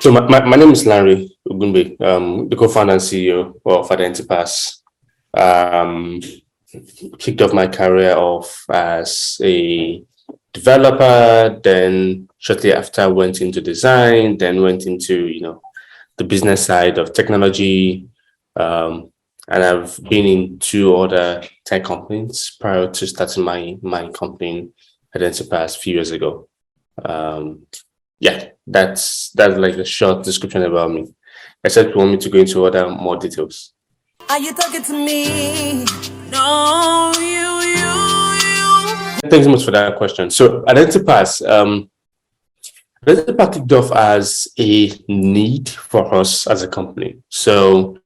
So my name is Larry Ogunbe, the co-founder and CEO of IdentiPass. Um, Kicked off my career off as a developer, then shortly after went into design, then went into the business side of technology, and I've been in two other tech companies prior to starting my company IdentityPass a few years ago. Yeah, that's like a short description about me. Except you want me to go into other more details. Are you talking to me? No, you. Thanks so much for that question. So IdentityPass, IdentityPass kicked off as a need for us as a company. So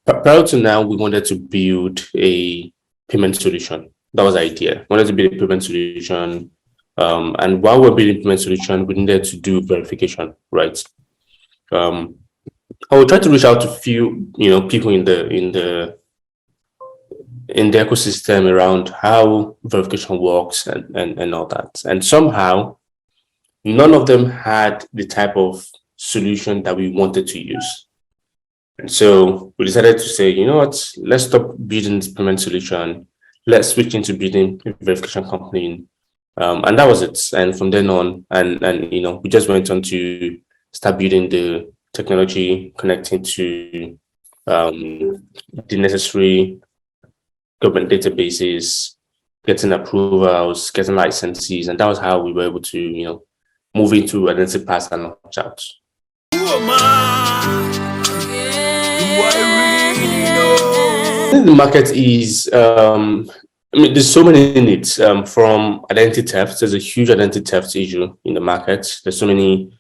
prior to now, we wanted to build a payment solution. That was the idea. We wanted to build a payment solution. And while we're building payment solution, we needed to do verification, right? I will try to reach out to few, people in the ecosystem around how verification works and all that. And somehow, none of them had the type of solution that we wanted to use. And so we decided to say, you know what, let's stop building this payment solution. Let's switch into building a verification company. And that was it. And from then on, and we just went on to start building the technology, connecting to the necessary government databases, getting approvals, getting licenses, and that was how we were able to, move into IdentityPass and launch out. Who am I? Do I really know? I think the market is, there's so many needs from identity theft. There's a huge identity theft issue in the market. There's so many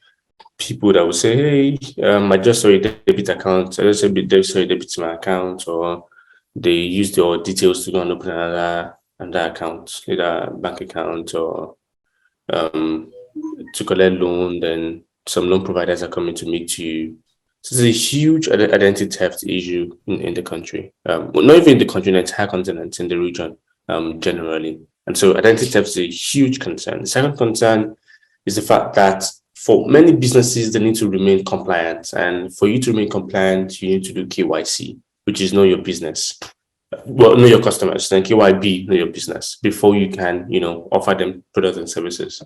people that will say, hey, I just saw a debit account. I just saw a debit to my account, or they use your details to go and open another account, either bank account or to collect loan. Then some loan providers are coming to meet you. So there's a huge identity theft issue in the country. Well, not even in the country, in the entire continent, in the region, generally. And so identity theft is a huge concern. The second concern is the fact that for many businesses, they need to remain compliant. And for you to remain compliant, you need to do KYC, which is know your business. Well, know your customers, then KYB, know your business, before you can, offer them products and services.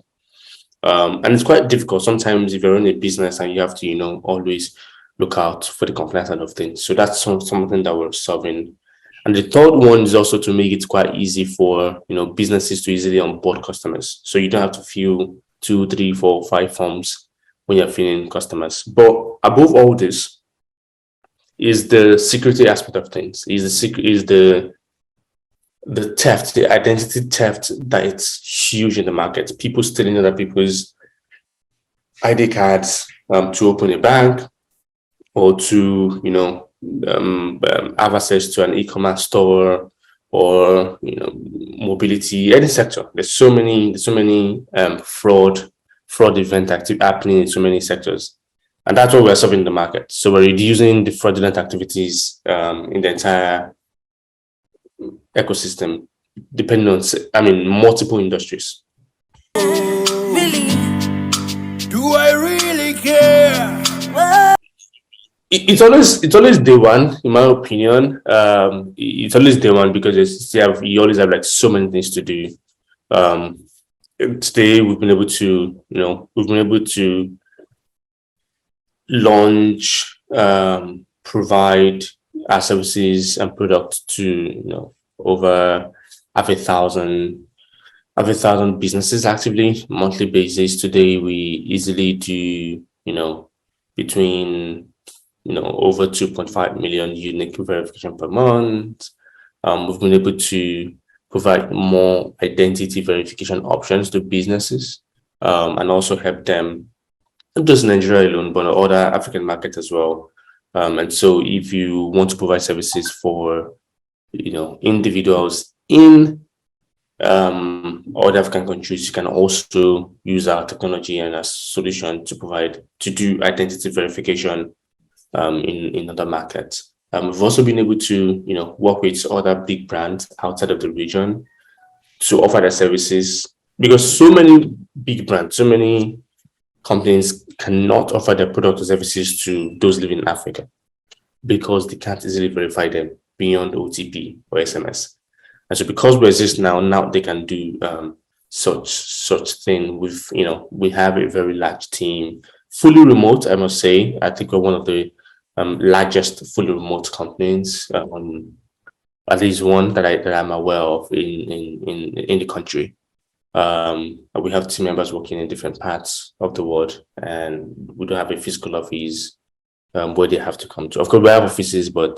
And it's quite difficult. Sometimes if you're in a business and you have to, always look out for the compliance side of things. So that's something that we're solving. And the third one is also to make it quite easy for, businesses to easily onboard customers. So you don't have to fill 2, 3, 4, 5 forms when you're filling customers. But above all this is the security aspect of things, is the theft, the identity theft that it's huge in the market. People stealing other people's ID cards to open a bank, or to have access to an e-commerce store, or mobility, any sector. There's so many fraud event happening in so many sectors, and that's what we're solving in the market. So we're reducing the fraudulent activities in the entire ecosystem, depending on multiple industries. Really? Do I really care? It's always day one, in my opinion. It's always day one because you always have like so many things to do. Today we've been able to launch, provide our services and products to over half a thousand businesses actively monthly basis. Today we easily do between over 2.5 million unique verification per month. We've been able to provide more identity verification options to businesses, and also help them, not just Nigeria alone, but other African markets as well. And so if you want to provide services for individuals in other African countries, you can also use our technology and our solution to do identity verification in other markets. We've also been able to work with other big brands outside of the region to offer their services, because so many big brands, so many companies cannot offer their product or services to those living in Africa because they can't easily verify them beyond OTP or SMS. And so because we exist now they can do such thing. We have a very large team, fully remote, I must say. I think we're one of the largest fully remote companies, at least one that I'm aware of in the country. We have team members working in different parts of the world, and we don't have a physical office where they have to come to. Of course, we have offices, but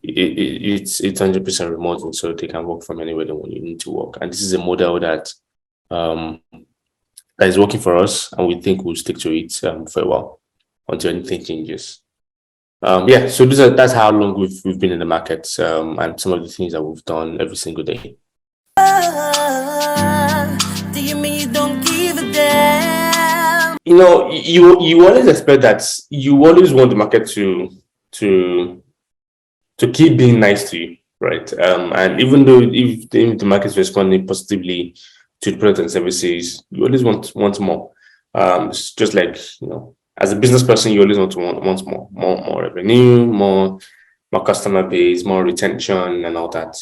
it's 100% remote, and so they can work from anywhere they want you need to work. And this is a model that is working for us, and we think we'll stick to it for a while until anything changes. So that's how long we've been in the market, and some of the things that we've done every single day. Do you mean you don't give a damn? You always expect that. You always want the market to keep being nice to you, right? And even though if the market is responding positively to the product and services, you always want more. It's just like, as a business person, you always want more revenue, more customer base, more retention, and all that.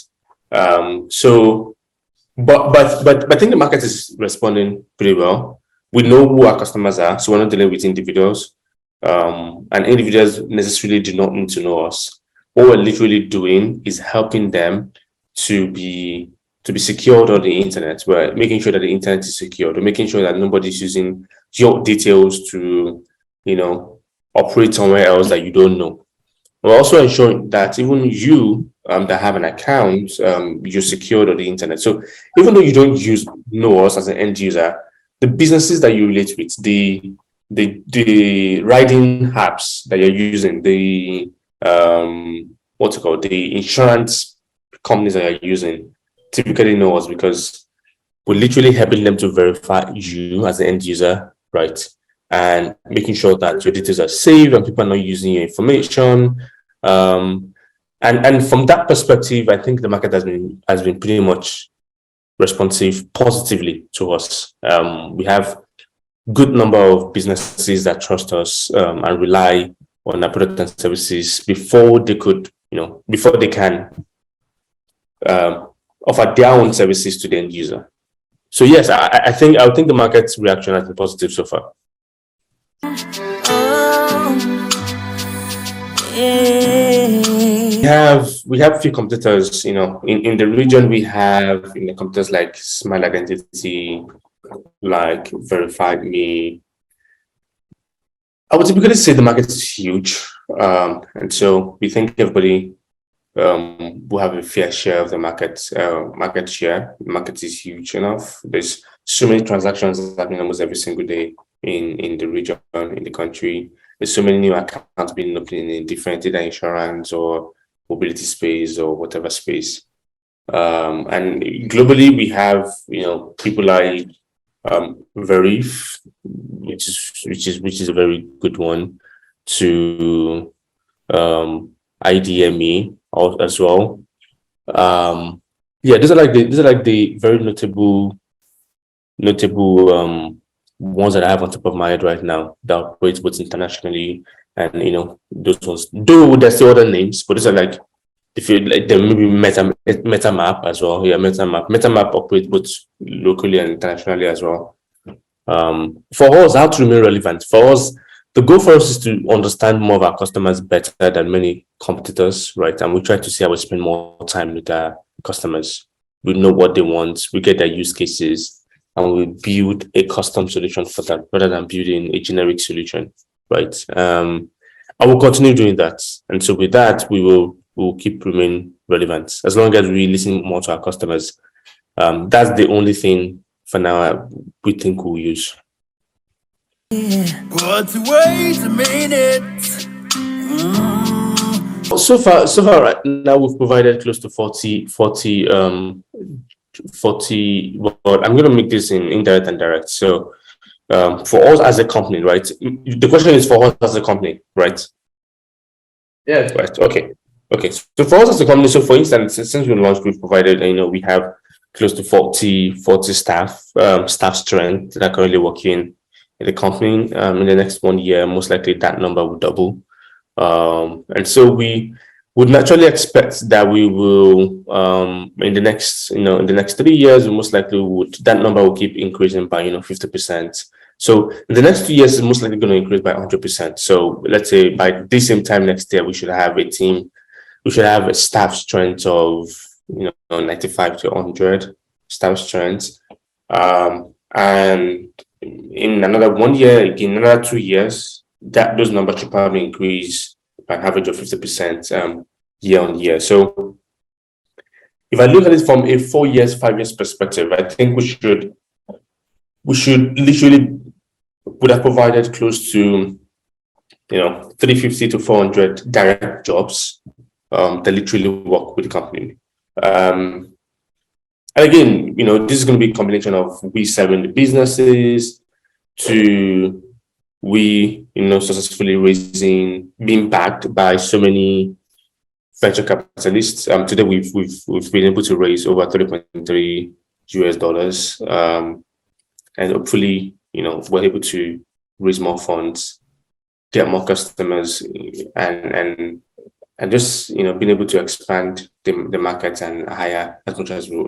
But I think the market is responding pretty well. We know who our customers are, so we're not dealing with individuals. And individuals necessarily do not need to know us. What we're literally doing is helping them to be secured on the internet. We're making sure that the internet is secured. We're making sure that nobody's using your details to, operate somewhere else that you don't know. We're also ensuring that even you that have an account, you're secured on the internet. So even though you don't know us as an end user, the businesses that you relate with, the riding apps that you're using, the insurance companies that you're using typically know us because we're literally helping them to verify you as an end user, right? And making sure that your details are safe and people are not using your information. And from that perspective, I think the market has been pretty much responsive positively to us. We have good number of businesses that trust us and rely on our product and services before they can offer their own services to the end user. So yes, I think the market's reaction has been positive so far. We have a few competitors, in the region. We have competitors like Smile Identity, like Verified Me. I would typically say the market is huge, and so we think everybody will have a fair share of the market share. The market is huge enough. There's so many transactions happening almost every single day in the region, in the country. There's so many new accounts being opened in different data insurance or mobility space or whatever space. And globally, we have people like Verif, which is a very good one, to IDME as well. These are like the very notable ones that I have on top of my head right now that operate both internationally and those ones. Though there's still other names, but these are like, if you like, there may be MetaMap as well. Yeah, MetaMap operates both locally and internationally as well. For us, how to remain relevant. For us, the goal for us is to understand more of our customers better than many competitors, right? And we try to see how we spend more time with our customers. We know what they want, we get their use cases, and we build a custom solution for that rather than building a generic solution, right? I will continue doing that. And so with that, we will keep remaining relevant as long as we listen more to our customers. That's the only thing for now we think we'll use. What's wait a minute? So far right now we've provided close to 40 well, I'm going to make this in indirect and direct. So for us as a company, right? The question is for us as a company, right? Yeah. Right. Okay. So for us as a company, so for instance, since we launched, we've provided, we have close to 40 staff strength that are currently working in the company. In the next 1 year, most likely that number will double. And so we would naturally expect that we will, in the next 3 years, we most likely that number will keep increasing by 50%. So in the next 2 years, it's most likely going to increase by 100%. So let's say by this same time next year, we should have a team, we should have a staff strength of 95 to 100 staff strength. And in another 1 year, in another 2 years, those numbers should probably increase by an average of 50% year on year. So if I look at it from a 4 years, 5 years perspective, I think we should literally would have provided close to 350 to 400 direct jobs that literally work with the company. And again, this is going to be a combination of we serving the businesses to we, successfully being backed by so many venture capitalists. Today we've been able to raise over $30.3 US, and hopefully, we're able to raise more funds, get more customers, and just being able to expand the market and hire as much as we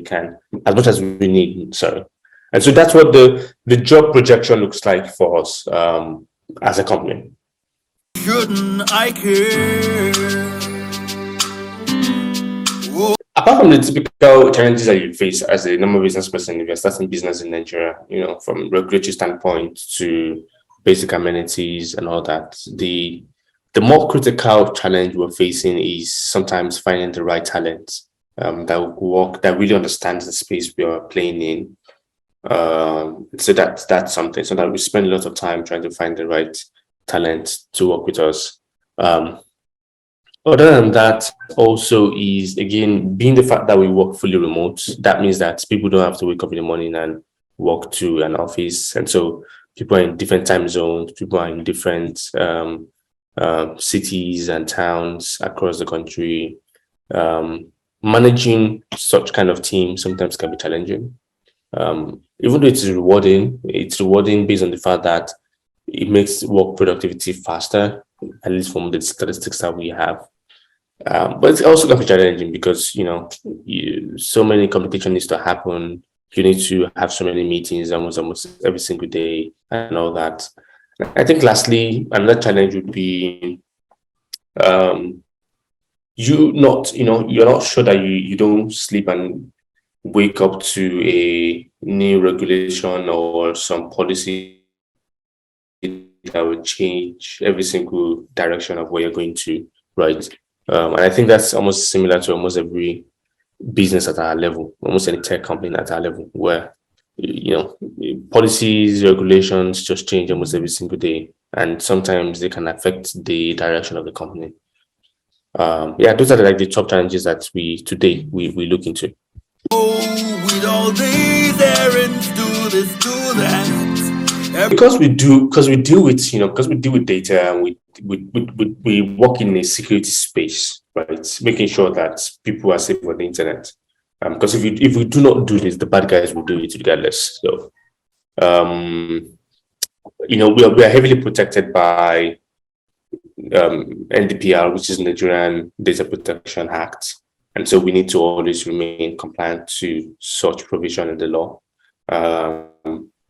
can, as much as we need. Sorry. And so that's what the job projection looks like for us as a company. Shouldn't I care? Apart from the typical challenges that you face as a normal business person, if you're starting business in Nigeria, from regulatory standpoint to basic amenities and all that, the more critical challenge we're facing is sometimes finding the right talent that really understands the space we are playing in. So that's something. So that we spend a lot of time trying to find the right talent to work with us. Other than that, also is again being the fact that we work fully remote. That means that people don't have to wake up in the morning and walk to an office, and so people are in different time zones. People are in different cities and towns across the country. Managing such kind of team sometimes can be challenging. Even though it's rewarding based on the fact that it makes work productivity faster, at least from the statistics that we have. But it's also going to be challenging because, so many communication needs to happen. You need to have so many meetings almost every single day and all that. I think lastly, another challenge would be you're not sure that you don't sleep and wake up to a new regulation or some policy that will change every single direction of where you're going to, right? And I think that's almost similar to almost every business at our level, almost any tech company at our level, where policies, regulations just change almost every single day, and sometimes they can affect the direction of the company. Those are like the top challenges that we look into. With all these errands, do this, do that. Because we deal with data, and we work in a security space, right? Making sure that people are safe on the internet. Because if we do not do this, the bad guys will do it regardless. So, we are heavily protected by NDPR, which is Nigerian Data Protection Act, and so we need to always remain compliant to such provision in the law.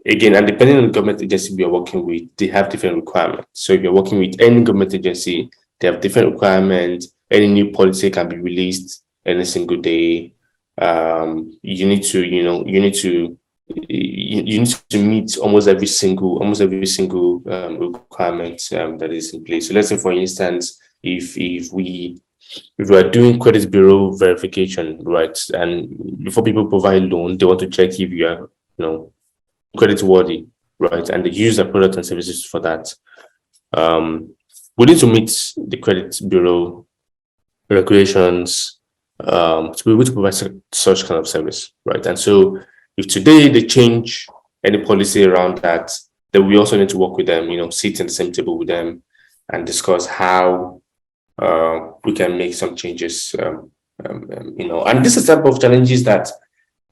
Again, and depending on the government agency we are working with, they have different requirements. So if you're working with any government agency, they have different requirements. Any new policy can be released any single day. You need to meet almost every single requirement that is in place. So let's say, for instance, if we are doing credit bureau verification, right, and before people provide loan, they want to check if you are credit worthy, right, and they use their product and services for that. We need to meet the credit bureau regulations to be able to provide such kind of service, right? And so if today they change any policy around that, then we also need to work with them, sit in the same table with them and discuss how we can make some changes, and this is the type of challenges that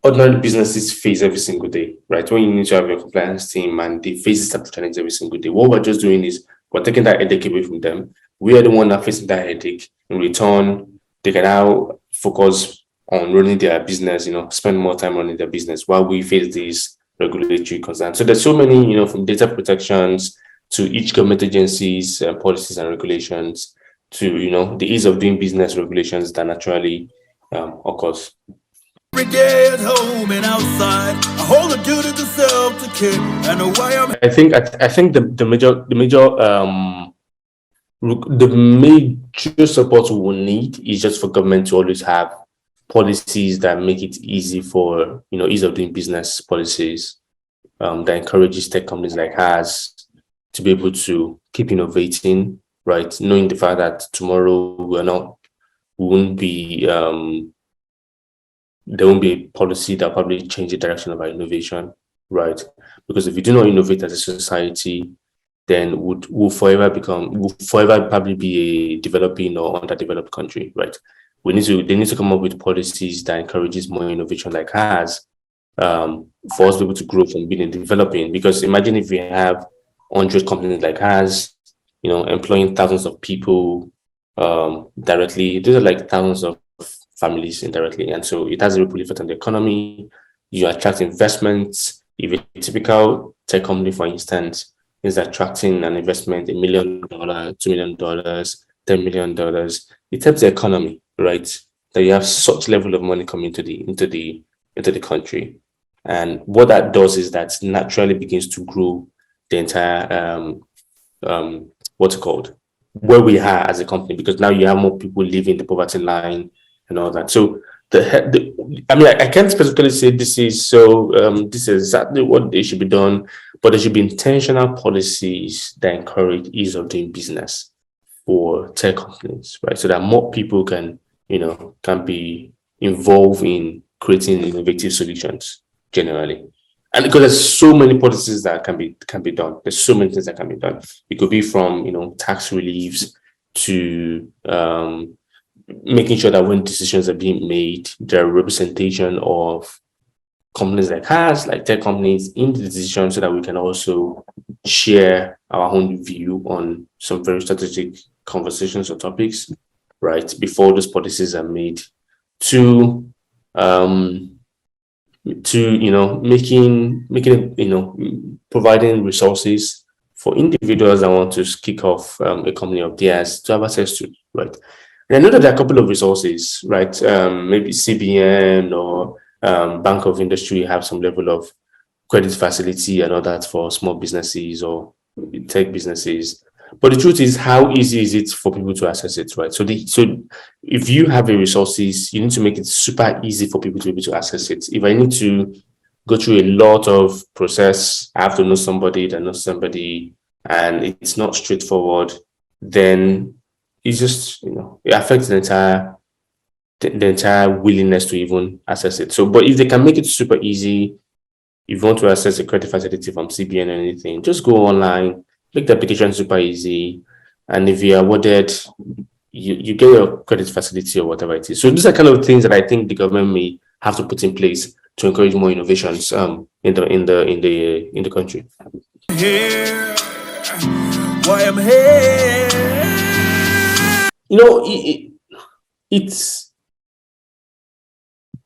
ordinary businesses face every single day, right? When you need to have your compliance team and they face this type of challenge every single day, what we're just doing is we're taking that headache away from them. We are the one that facing that headache. In return, they can now focus on running their business, spend more time running their business while we face these regulatory concerns. So there's so many, from data protections to each government agencies, policies and regulations to, the ease of doing business regulations that naturally occurs. Every day at home and outside, I hold a duty to self to care. I know why I'm. I think the major support we will need is just for government to always have policies that make it easy for ease of doing business policies that encourages tech companies like ours to be able to keep innovating, right? Knowing the fact that tomorrow we won't be there won't be a policy that probably change the direction of our innovation, right? Because if we do not innovate as a society, then we'll forever probably be a developing or underdeveloped country, right? They need to come up with policies that encourages more innovation like ours, for us to be able to grow from being developing. Because imagine if we have 100 companies like ours, employing thousands of people directly. These are like thousands of families indirectly, and so it has a ripple effect on the economy. You attract investments. If a typical tech company, for instance, is attracting an investment, $1 million, $2 million, $10 million, it helps the economy, right? That you have such level of money coming into the country, and what that does is that naturally begins to grow the entire what's it called, where we are as a company, because now you have more people living the poverty line and all that. So I can't specifically say this is exactly what they should be done, but there should be intentional policies that encourage ease of doing business for tech companies, right? So that more people can be involved in creating innovative solutions generally. And because there's so many policies that can be done. There's so many things that can be done. It could be from tax reliefs to making sure that when decisions are being made, there are representation of companies like us, like tech companies, in the decision, so that we can also share our own view on some very strategic conversations or topics, right, before those policies are made, to providing resources for individuals that want to kick off a company of theirs to have access to, right? And I know that there are a couple of resources, right? Maybe CBN or Bank of Industry have some level of credit facility and all that for small businesses or tech businesses. But the truth is, how easy is it for people to access it, right? So if you have the resources, you need to make it super easy for people to be able to access it. If I need to go through a lot of process, I have to know somebody that knows somebody, and it's not straightforward, then it's just, it affects the entire willingness to even access it. So, but if they can make it super easy, if you want to access a credit facility from CBN or anything, just go online, make the application super easy, and if you're awarded, you get your credit facility or whatever it is. So these are kind of things that I think the government may have to put in place to encourage more innovations in the country. Here, why I'm here. It's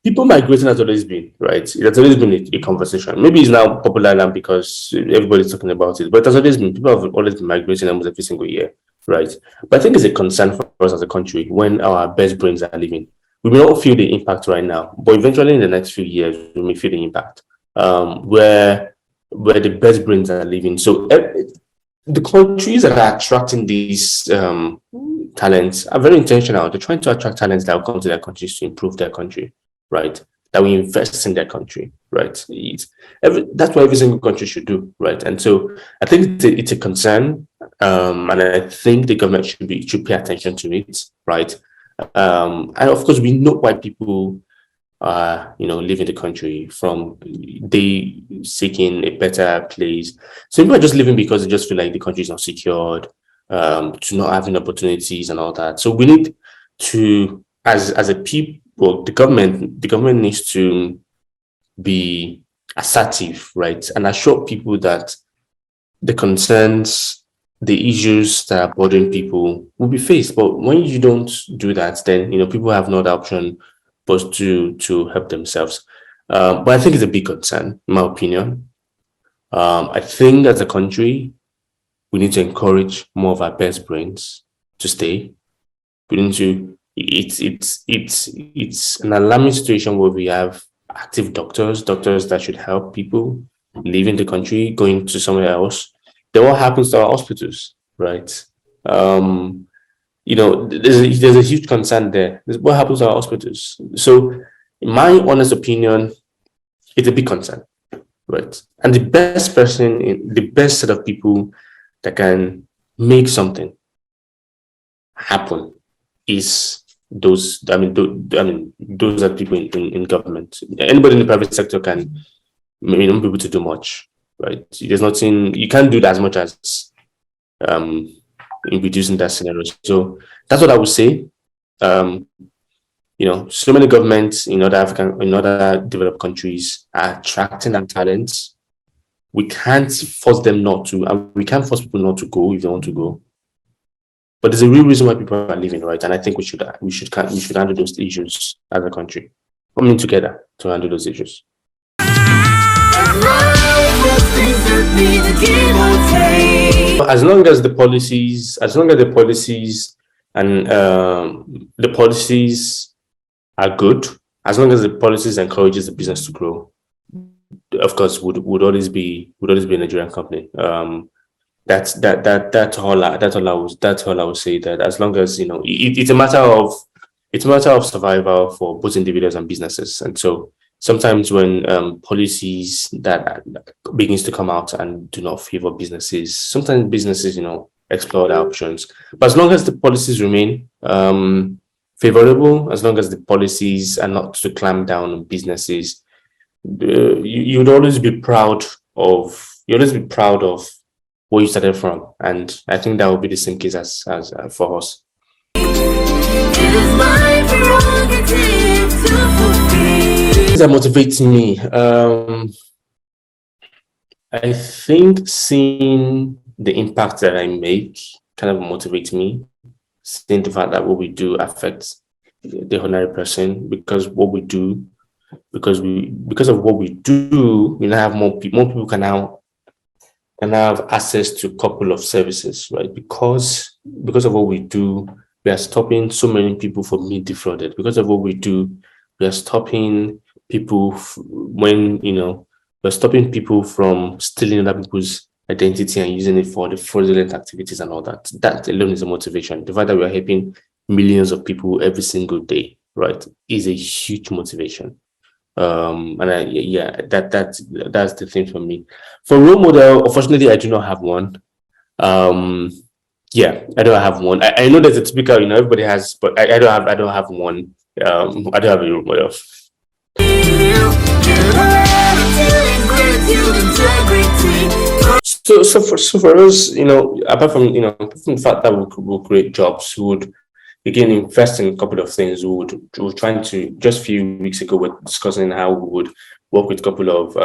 people migrating has always been, right? It has always been a conversation. Maybe it's now popular now because everybody's talking about it, but it has always been, people have always been migrating almost every single year, right? But I think it's a concern for us as a country when our best brains are leaving. We may not feel the impact right now, but eventually in the next few years, we may feel the impact where the best brains are leaving. So the countries that are attracting these talents are very intentional. They're trying to attract talents that will come to their countries to improve their country, right? That we invest in their country, right? That's what every single country should do, right? And so I think it's a concern, and I think the government should pay attention to it, right? And of course, we know why people live in the country, from they seeking a better place. So people are just living because they just feel like the country is not secured, to not having opportunities and all that. So we need to, as a people, the government needs to be assertive, right, and assure people that the concerns, the issues that are bothering people will be faced. But when you don't do that, then people have no other option but to help themselves. But I think it's a big concern, in my opinion. I think as a country, we need to encourage more of our best brains to stay. We need to. It's an alarming situation where we have active doctors that should help people leaving the country, going to somewhere else. Then what happens to our hospitals, right? There's a huge concern there. What happens to our hospitals? So, in my honest opinion, it's a big concern, right? And the best set of people that can make something happen is those. Those are people in government. Anybody in the private sector can, not be able to do much, right? There's nothing you can't do that as much as in reducing that scenario. So that's what I would say. So many governments in other developed countries are attracting our talents. We can't force them not to, and we can't force people not to go if they want to go. But there's a real reason why people are leaving, right? And I think we should handle those issues as a country, coming together to handle those issues. As long as the policies and the policies are good, as long as the policies encourages the business to grow, of course, would always be a Nigerian company. That's all I would say. That as long as it's a matter of survival for both individuals and businesses. And so sometimes when policies that begins to come out and do not favor businesses, sometimes businesses explore the options. But as long as the policies remain favorable, as long as the policies are not to clamp down on businesses, you'd always be proud of where you started from. And I think that will be the same case as for us. That motivates me. I think seeing the impact that I make kind of motivates me. Seeing the fact that what we do affects the ordinary person, because of what we do, we now have more people can now have access to a couple of services, right? Because of what we do, we are stopping so many people from being defrauded. Because of what we do, we are stopping people we're stopping people from stealing other people's identity and using it for the fraudulent activities and all that. That alone is a motivation. The fact that we are helping millions of people every single day, right, is a huge motivation. That's the thing for me. For role model, unfortunately, I do not have one. I don't have one. I know there's a typical, everybody has, but I don't have one. I don't have a role model. So for us, apart from the fact that we'll create jobs, we would again invest in a couple of things. We were trying to, just a few weeks ago, we're discussing how we would work with a couple of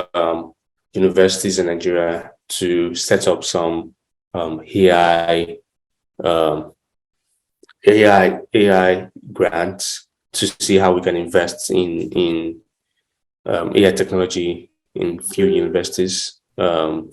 universities in Nigeria to set up some AI grants to see how we can invest in AI technology in few universities in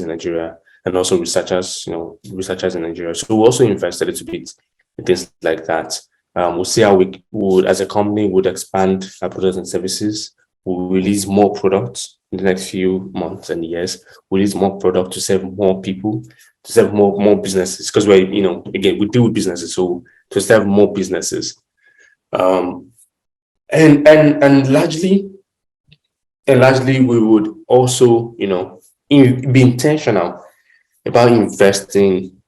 Nigeria, and also researchers in Nigeria. So we also invest a little bit in things like that. We'll see how we would, as a company, would expand our products and services. We'll release more products in the next few months and years. We'll release more product to serve more people, to serve more businesses, because we're, again, we deal with businesses, so to serve more businesses. And largely we would also, be intentional about investing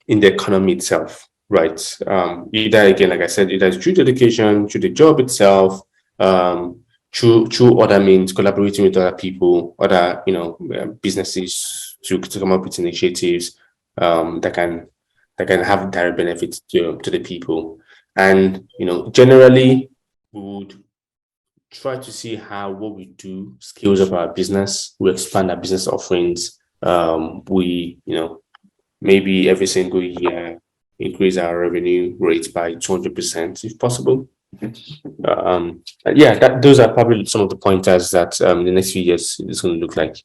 in the economy itself, right? Either, again, like I said, either through the education, through the job itself, through other means, collaborating with other people, other, businesses to come up with initiatives that can have direct benefits to the people. And, generally, we would try to see how what we do scales up our business. We expand our business offerings. We, maybe every single year increase our revenue rate by 200% if possible. Those are probably some of the pointers that in the next few years it's going to look like.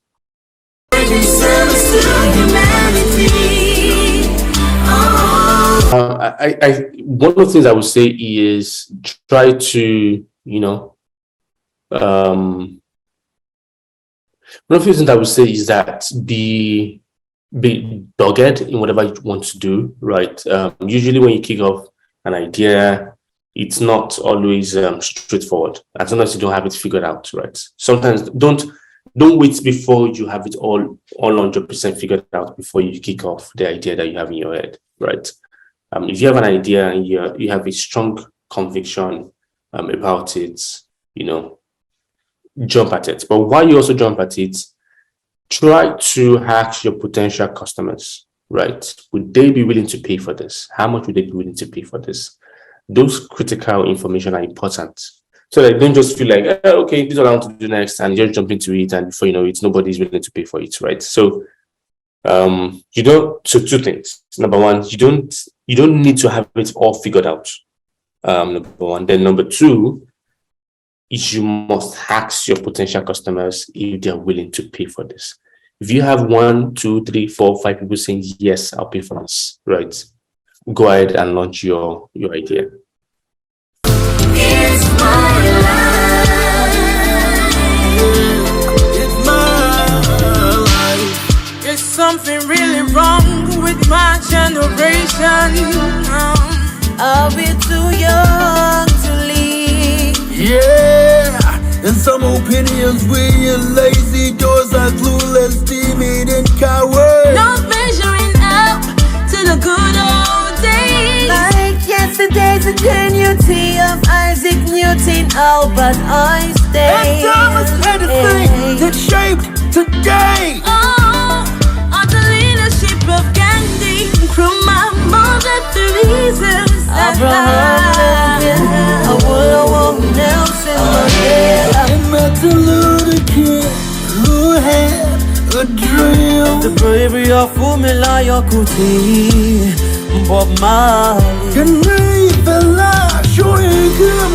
One of the things I would say is try to, one of the things I would say is that be dogged in whatever you want to do, right? Usually when you kick off an idea, it's not always straightforward. And sometimes you don't have it figured out, right? Sometimes don't wait before you have it all 100% figured out before you kick off the idea that you have in your head, right? If you have an idea and you have a strong conviction about it, jump at it. But while you also jump at it, try to ask your potential customers, right? Would they be willing to pay for this? How much would they be willing to pay for this? Those critical information are important. So that don't just feel like, okay, this is what I want to do next, and just jump into it, and before you know it, nobody's willing to pay for it, right? So so two things. Number one, you don't need to have it all figured out. Number one. Then number two is you must ask your potential customers if they're willing to pay for this. If you have 1, 2, 3, 4, 5 people saying, yes, I'll pay for this, right? Go ahead and launch your idea. It's my life. It's my life. There's something really wrong with my generation. I'll be too young to leave. Yeah, in some opinions we are lazy, doors are clueless, timid and coward. Not measuring up to the good old days. Like yesterday's ingenuity of Isaac Newton, Albert Einstein. And Thomas Edison that shaped today. Under leadership of Gandhi, Nkrumah, Mother Teresa, Abraham Lincoln, Nelson Mandela, And Martin Luther King, who had a dream. the bravery of Fumila Kuti, Bob Marley. Can we feel like showing him